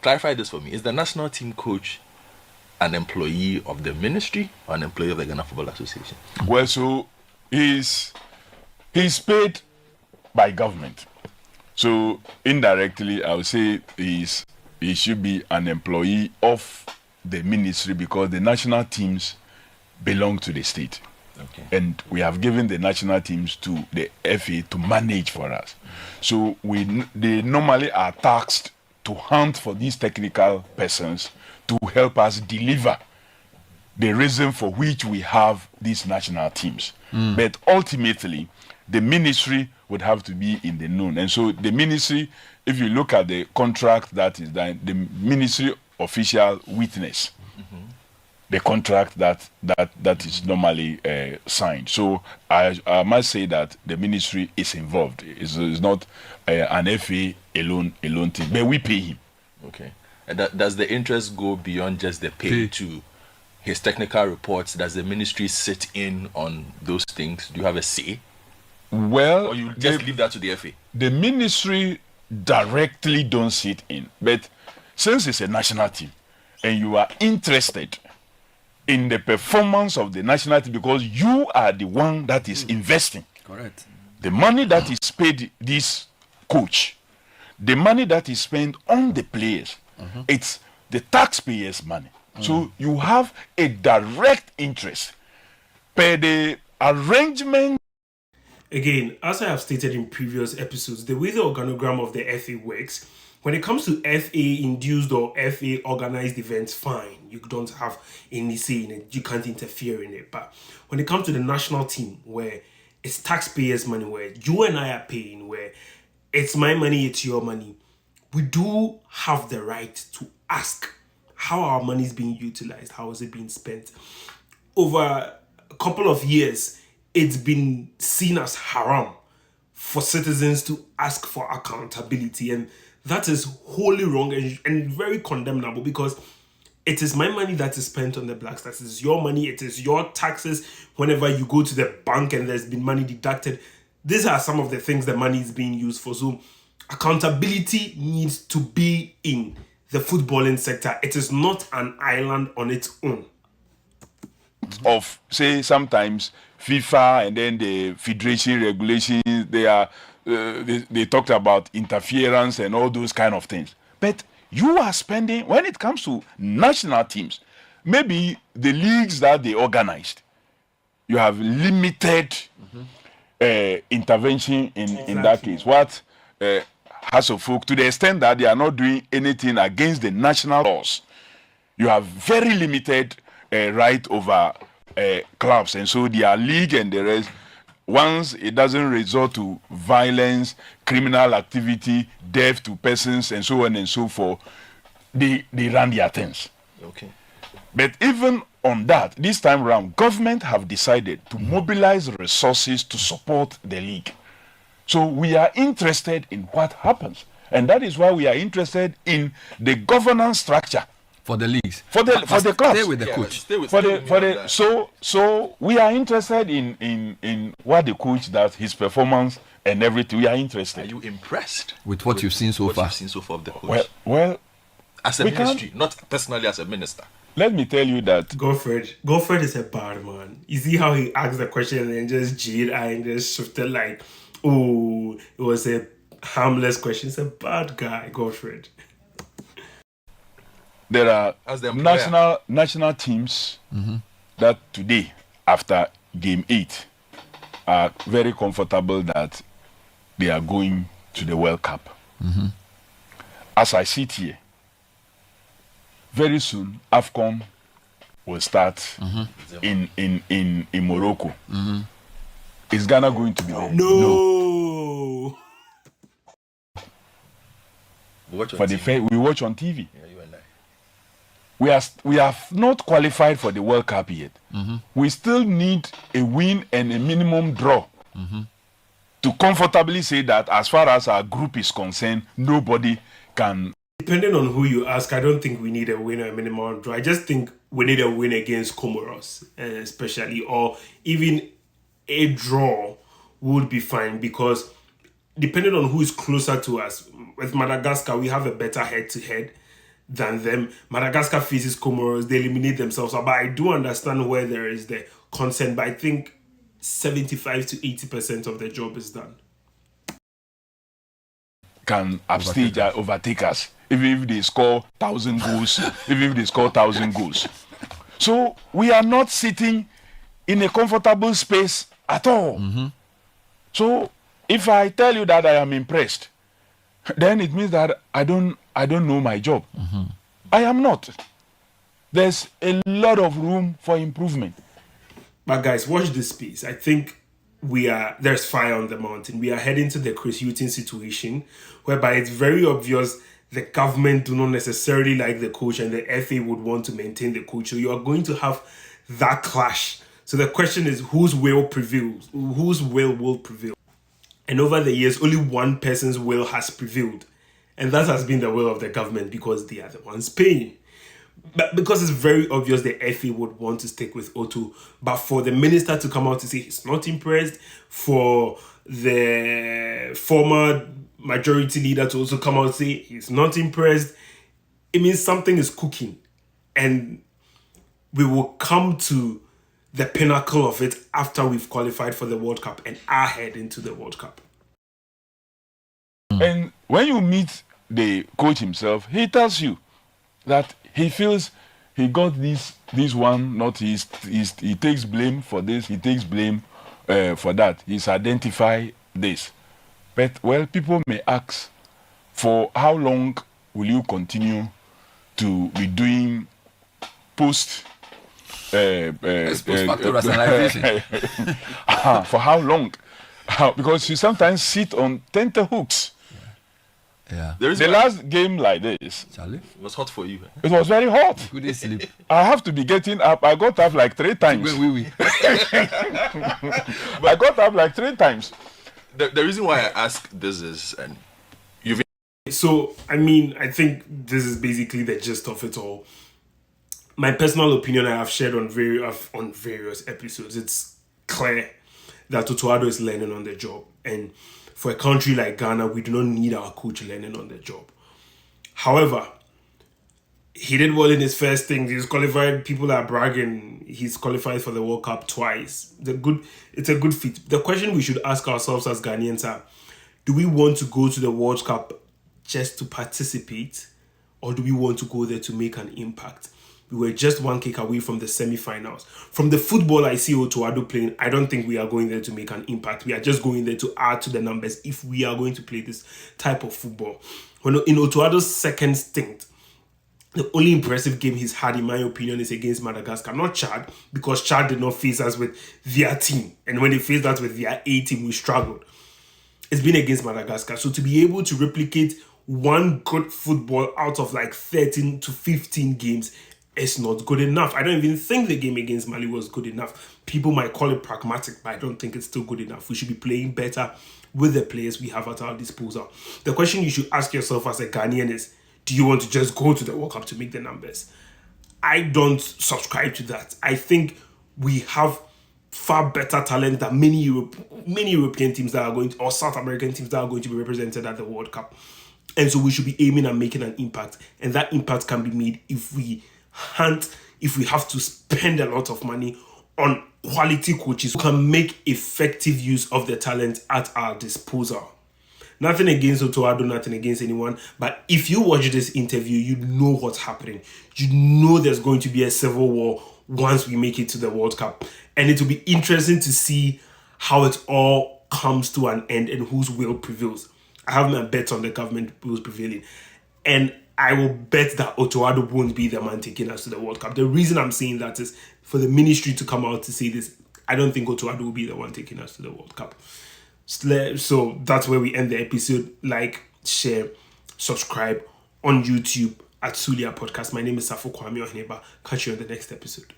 clarify this for me. Is the national team coach an employee of the ministry or an employee of the Ghana Football Association? Well, so he's paid by government. So indirectly, I would say he should be an employee of the ministry because the national teams belong to the state. Okay. And we have given the national teams to the FA to manage for us. So they normally are tasked to hunt for these technical persons to help us deliver the reason for which we have these national teams. But ultimately, the ministry would have to be in the known. And so the ministry, if you look at the contract that is done, the ministry official witness the contract that is normally signed. So I must say that the ministry is involved. It's not an FA alone team, but we pay him. Okay. And does the interest go beyond just the pay to his technical reports? Does the ministry sit in on those things? Do you have a say? Well, or you just leave that to the FA? The ministry directly don't sit in, but since it's a national team and you are interested in the performance of the national team because you are the one that is investing. Correct. The money that is paid this coach, the money that is spent on the players, it's the taxpayers' money. So you have a direct interest per the arrangement. Again, as I have stated in previous episodes, the way the organogram of the FA works, when it comes to FA-induced or FA-organized events, fine. You don't have any say in it. You can't interfere in it. But when it comes to the national team, where it's taxpayers' money, where you and I are paying, where it's my money, it's your money, we do have the right to ask how our money is being utilized, how is it being spent. Over a couple of years, it's been seen as haram for citizens to ask for accountability, and that is wholly wrong and very condemnable because it is my money that is spent on the Black Stars. It is your money. It is your taxes. Whenever you go to the bank and there's been money deducted, these are some of the things the money is being used for. So accountability needs to be in the footballing sector. It is not an island on its own. Of, say, sometimes FIFA and then the federation regulations, they talked about interference and all those kind of things. But you are spending, when it comes to national teams, maybe the leagues that they organized, you have limited intervention in that case. What has of folk, to the extent that they are not doing anything against the national laws, you have very limited right over clubs, and so their league and the rest, once it doesn't resort to violence, criminal activity, death to persons, and so on and so forth, they run their things. Okay. But even on that, this time around, government have decided to mobilize resources to support the league. So we are interested in what happens, and that is why we are interested in the governance structure for the leagues, for the clubs. Stay with the coach. So we are interested in what the coach does, his performance and everything. We are interested. Are you impressed with what you've seen so far? You've seen so far of the coach? Well, as a ministry, not personally as a minister. Let me tell you that Godfred is a bad man. You see how he asked the question and just jeered and just shifted like, oh, it was a harmless question. He's a bad guy, Godfred. There are national teams that today, after game 8, are very comfortable that they are going to the World Cup. As I sit here, very soon AFCON will start in Morocco. Is Ghana going to be there? No. We watch on For TV. we watch on TV. Yeah, you and I. We have not qualified for the World Cup yet. We still need a win and a minimum draw to comfortably say that as far as our group is concerned, nobody can. Depending on who you ask, I don't think we need a win or a minimum draw. I just think we need a win against Comoros, especially, or even a draw would be fine because depending on who is closer to us, with Madagascar, we have a better head-to-head. than them. Madagascar faces Comoros, they eliminate themselves. But I do understand where there is the consent, but I think 75 to 80% of the job is done. Can upstage and overtake us, even if they score 1,000 goals, even if they score 1,000 goals. So we are not sitting in a comfortable space at all. So if I tell you that I am impressed, then it means that I don't know my job. I am not. There's a lot of room for improvement. But guys, watch this space. I think there's fire on the mountain. We are heading to the Chris Hughton situation, whereby it's very obvious the government do not necessarily like the coach and the FA would want to maintain the coach. So you are going to have that clash. So the question is, whose will prevails? Whose will prevail? And over the years, only one person's will has prevailed. And that has been the will of the government because they are the ones paying. But because it's very obvious the FA would want to stick with Otto. But for the minister to come out to say he's not impressed, for the former majority leader to also come out and say he's not impressed, it means something is cooking. And we will come to the pinnacle of it after we've qualified for the World Cup and are heading to the World Cup. And when you meet the coach himself, he tells you that he feels he got this one, not he takes blame for this, he takes blame for that. He's identified this. But, well, people may ask, for how long will you continue to be doing post-facto rationalization? For how long? Because you sometimes sit on tenterhooks. Yeah. The last game like this, Charlie? It was hot for you. it was very hot. Couldn't sleep. I have to be getting up. I got up like 3 times. Oui. I got up like 3 times. The reason why I ask this is, and So, I mean, I think this is basically the gist of it all. My personal opinion I have shared on various episodes. It's clear that Addo is learning on the job. And for a country like Ghana, we do not need our coach learning on the job. However, he did well in his first thing. He's qualified. People are bragging. He's qualified for the World Cup twice. It's a good feat. The question we should ask ourselves as Ghanaians are, do we want to go to the World Cup just to participate, or do we want to go there to make an impact? We were just 1 kick away from the semi-finals. From the football I see Addo playing, I don't think we are going there to make an impact. We are just going there to add to the numbers if we are going to play this type of football. When in Addo's second stint, the only impressive game he's had, in my opinion, is against Madagascar. Not Chad, because Chad did not face us with their team. And when they faced us with their A team, we struggled. It's been against Madagascar. So to be able to replicate one good football out of like 13 to 15 games, it's not good enough. I don't even think the game against Mali was good enough. People might call it pragmatic, but I don't think it's still good enough. We should be playing better with the players we have at our disposal. The question you should ask yourself as a Ghanaian is, do you want to just go to the World Cup to make the numbers? I don't subscribe to that. I think we have far better talent than many European teams that are going to, or South American teams that are going to be represented at the World Cup. And so we should be aiming at making an impact. And that impact can be made if we have to spend a lot of money on quality coaches who can make effective use of the talent at our disposal. Nothing against Addo, nothing against anyone. But if you watch this interview, you know what's happening. You know there's going to be a civil war once we make it to the World Cup. And it will be interesting to see how it all comes to an end and whose will prevails. I have my bets on the government wills prevailing. And I will bet that Addo won't be the man taking us to the World Cup. The reason I'm saying that is for the ministry to come out to say this. I don't think Addo will be the one taking us to the World Cup. So that's where we end the episode. Like, share, subscribe on YouTube at Sulia Podcast. My name is Safo Kwame Ohineba. Catch you on the next episode.